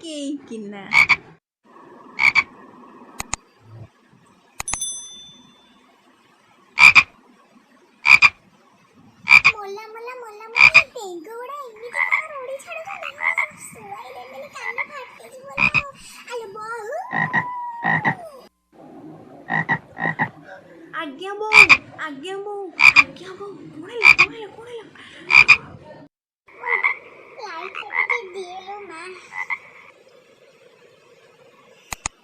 ହାଲକେଇକିନା। मोला मोला मोला मोला बेंग गुड़ा एमिति कଣ रोडी छाडुଛନ୍ତି सुआई ଦେବେନି କାନ ଫାଟି ଯିବ ନା ଆଲୋ ବହୁ ଆଜ୍ଞା ବୋଉ ଆଜ୍ଞା ବୋଉ ଆଜ୍ଞା ବୋଉ କୋଣେଲା ଲାଇଟ୍ ଟିକେ ଦିଏଲୋ ମା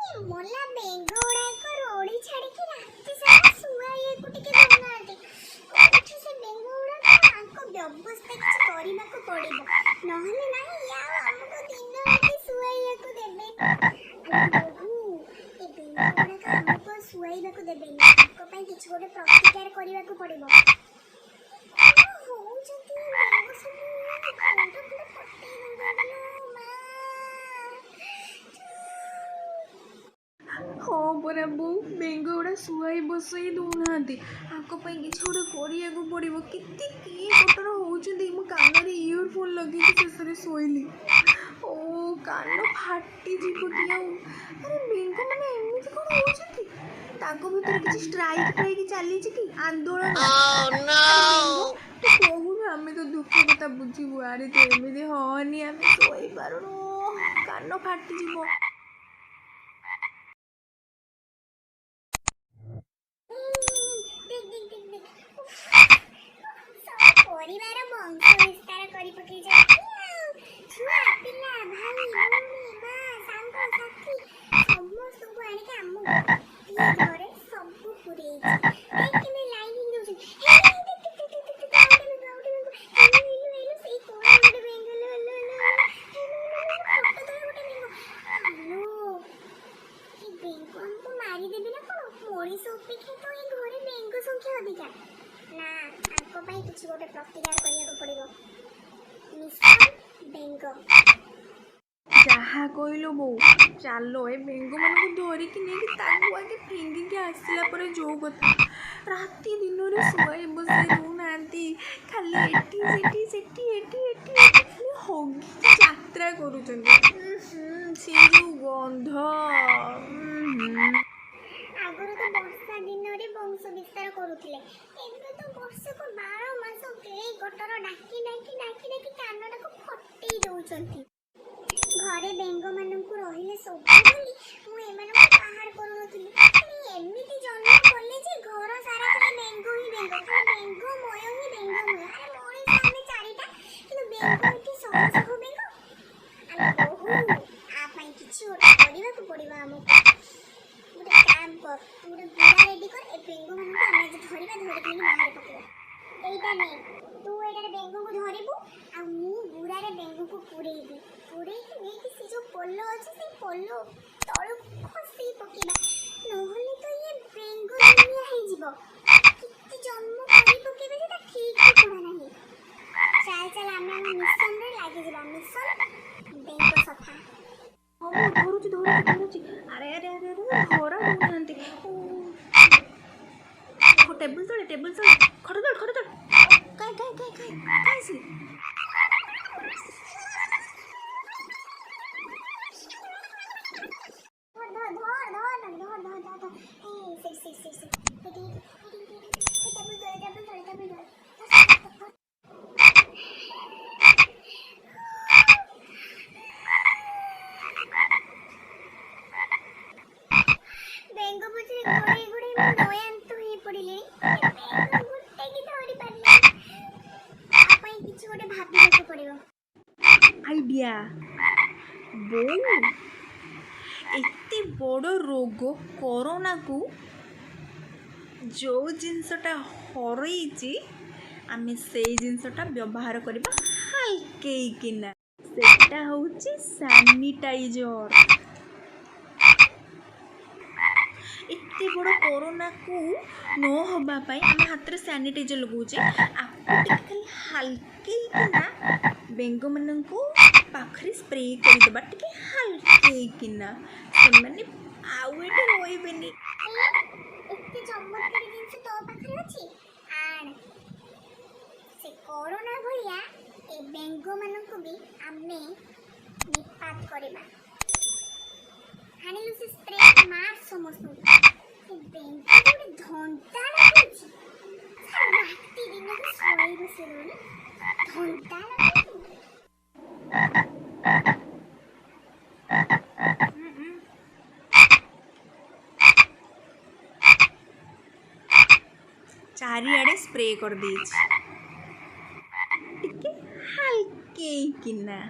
ଏ ମୋଲା ବେଙ୍ଗ ଗୁଡାକ ରୋडी ଛାଡିକି ରାତି ସାରା ସୁଆଇକୁ ଟିକେ ଦଉନାହାନ୍ତି କୋଉଠି ସେ ବେଙ୍ଗ ଗୁଡାକ ଆଙ୍କ ବ୍ୟବସ୍ଥା କିଛି କରିବାକୁ ପଡିବ ନହେଲେ ନାହିଁ ଆଉ ଆମକୁ ଦିନ ରାତି ସୁଆଇବାକୁ ଦେବେ ବହୁ ଏ ବେଙ୍ଗ ଗୁଡାକ ଆମକୁ ସୁଆଇବାକୁ ଦେବେନି ତାଙ୍କ ପାଇଁ କିଛି ଗୋଟେ ପ୍ରତିକାର କରିବାକୁ ପଡିବ ହଉଛନ୍ତି ବେଙ୍ଗ ସବୁ ଖଣ୍ଡ ଖଣ୍ଡ ପଟେଇ ଦଉଛନ୍ତି ମା ହଁ ପରା ବୋଉ ବେଙ୍ଗ ଗୁଡ଼ା ଶୁଆଇ ବସେଇ ଦଉନାହାନ୍ତି ଆଙ୍କ ପାଇଁ କିଛି ଗୋଟେ କରିବାକୁ ପଡ଼ିବ। କେତେ କିଏ କଟର ହେଉଛନ୍ତି। ମୁଁ କାନରେ ଇୟରଫୋନ୍ ଲଗେଇକି ଶେଷରେ ଶୋଇଲି। ଓ କାନ ଫାଟିଯିବ କି ଆଉ। ଆରେ ବେଙ୍ଗ ମାନେ ଏମିତି କ'ଣ ହେଉଛନ୍ତି? ତାଙ୍କ ଭିତରେ କିଛି ଷ୍ଟ୍ରାଇକ୍ ଫ୍ରାଇକ୍ ଚାଲିଛି କି ଆନ୍ଦୋଳନ? ବେଙ୍ଗ ତୁ କହୁନୁ ଆମେ ତ ଦୁଃଖ କଥା ବୁଝିବୁ। ଆରେ ତୁ ଏମିତି ହନି ଆମେ ଶୋଇପାରୁନୁ କାନ ଫାଟିଯିବ। ପରିବାର ବଂଶ ବିସ୍ତାର କରି ପକେଇଛନ୍ତି ଆଉ ଛୁଆ ପିଲା ଭାଇ ଭଉଣୀ ମା ସାଙ୍ଗ ସାଥୀ ସମସ୍ତଙ୍କୁ ଆଣିକି ଆମ ଘରେ ସବୁ ପୁରେଇଛି କେମିତି ଲାଇନ୍ ଦଉଛନ୍ତି ସେଇ କୋଣ ଗୋଟେ ବେଙ୍ଗ ବେଙ୍ଗ ଆମକୁ ମାରିଦେବି ନା କ'ଣ ମଣିଷ ଅପେକ୍ଷା ତ ଏ ଘରେ ବେଙ୍ଗ ସଂଖ୍ୟା ଅଧିକା ନା ଆଙ୍କ ପାଇଁ କିଛି ଗୋଟେ ପ୍ରତିକାର କରିବାକୁ ପଡ଼ିବ ମିଶନ ବେଙ୍ଗ ଯାହା କହିଲୁ ବୋଉ ଚାଲ ଏ ବେଙ୍ଗମାନଙ୍କୁ ଧରିକି ନେଇକି ତାକୁ ଆଗେ ଫିଙ୍ଗିକି ଆସିଲା ପରେ ଯେଉଁ କଥା ରାତି ଦିନରେ ଶୁଆଇ ବସେଇ ଦେଉନାହାନ୍ତି ଖାଲି ଏଠି ସେଠି ସେଠି ଏଠି ଏଠି ଏଠି ଖାଲି ହଗିକି ଯାତ୍ରା କରୁଛନ୍ତି। ସେ ଯେଉଁ ଗନ୍ଧ ଆଗରୁ ତ ବର୍ଷା ଦିନରେ ବଂଶ ବିସ୍ତାର କରୁଥିଲେ ଏବେ ତ ବର୍ଷକୁ 12 ମାସ କେହି କଟର ଡାକି ଡାକି ଡାକି ଡାକି କାନଟାକୁ ଫଟେଇ ଦଉଛନ୍ତି। ଘରେ ବେଙ୍ଗ ମାନଙ୍କୁ ରହିଲେ ଶୋଭା ବୋଲି ମୁଁ ଏମାନଙ୍କୁ ବାହାର କରୁନଥିଲି ଏମିତି ଜନ୍ମ କଲେ ଯେ ଘର ସାରା ଖାଲି ବେଙ୍ଗ ହିଁ ବେଙ୍ଗ ଖାଲି ବେଙ୍ଗମୟ ହିଁ ବେଙ୍ଗମୟ। ଆରେ ମଣିଷ ଆମେ ଚାରିଟା କିନ୍ତୁ ବେଙ୍ଗ ଏଠି ଶହ ଶହ ବେଙ୍ଗ। ଆରେ ବୋହୁ ଆ ପାଇଁ କିଛି ଗୋଟେ କରିବାକୁ ପଡ଼ିବ ଆମକୁ। ଗୋଟେ କାମ କର ତୁ ଗୋଟେ ଗୁଡ଼ା ରେଡି କର ଏ ବେଙ୍ଗ ମାନଙ୍କୁ ଆମେ ଆଜି ଧରିବା ଧରିକି ବାହାରେ ପକେଇବା ଏଇଟା ନେ ତୁ ଏଇଟାରେ ବେଙ୍ଗକୁ ଧରିବୁ ଆଉ ମୁଁ ଗୁଡ଼ାରେ ବେଙ୍ଗକୁ ପୁରେଇବି ପୁରେଇକି ନେଇକି ସେ ଯେଉଁ ପୋଲ ଅଛି ସେ ପୋଲ ତଳକୁ ଖସେଇ ପକେଇବା ନହେଲେ ତ ଇଏ ବେଙ୍ଗ ଦୁନିଆ ହେଇଯିବ କେତେ ଜନ୍ମ କରି ପକେଇବେ ସେଟା ଠିକ୍ ଠିକଣା ନାହିଁ। ଚାଲ ଚାଲ ଆମେ ଆମ ମିଶନରେ ଲାଗିଯିବା ମିଶନ ବେଙ୍ଗ ସଫା। ହଁ ଧରୁଛି ଆରେ ଧରା ଦଉନାହାନ୍ତି। ଟେବୁଲ ତଳେ ଖଟ ତଳେ କାଇଁ ସେ ବେଙ୍ଗ ପଛରେ ଗୋଡ଼େଇ ଗୋଡ଼େଇ ମୁଁ ଦୟାନ୍ତ ହେଇ ପଡ଼ିଲିଣି ବେଙ୍ଗ ଗୋଟେ କି ଧରି ପାରିଲିନି ତା ପାଇଁ କିଛି ଗୋଟେ ଭାବିବାକୁ ପଡ଼ିବ। ଆଇଡ଼ିଆ ବୋଉ ଏତେ ବଡ଼ ରୋଗ କରୋନାକୁ ଯେଉଁ ଜିନିଷଟା ହରେଇଛି ଆମେ ସେଇ ଜିନିଷଟା ବ୍ୟବହାର କରିବା ହାଲକେଇକିନା ସେଟା ହେଉଛି ସାନିଟାଇଜର। ଏତେ ବଡ଼ କରୋନାକୁ ନ ହେବା ପାଇଁ ଆମେ ହାତରେ ସାନିଟାଇଜର ଲଗାଉଛେ ଆକୁ ଟିକେ ଖାଲି ହାଲକେଇକିନା ବେଙ୍ଗମାନଙ୍କୁ ପାଖରେ ସ୍ପ୍ରେ କରିଦେବା ଟିକେ ହାଲକେଇକିନା ସେମାନେ ଆଉ ଏଠି ରହିବେନି। ଏତେ ଚମତ୍କାରୀ ଜିନିଷ ତୋ ପାଖରେ ଅଛି ଆଣ ସେ କରୋନା ଭଳିଆ ଏ ବେଙ୍ଗ ମାନଙ୍କୁ ବି ଆମେ ନିପାତ କରିବା। ସମସ୍ତଙ୍କୁ। ଏ ବେଙ୍ଗ ଗୋଟେ ଧନ୍ତା ଲଗଉଛି। ରାତି ଦିନରେ ଶୋଇବୁ ଶୋଇବୁନି ଧନ୍ତା ଲଗଉଛି। चारिआडे स्प्रे कर देछि टिके हल्के किना।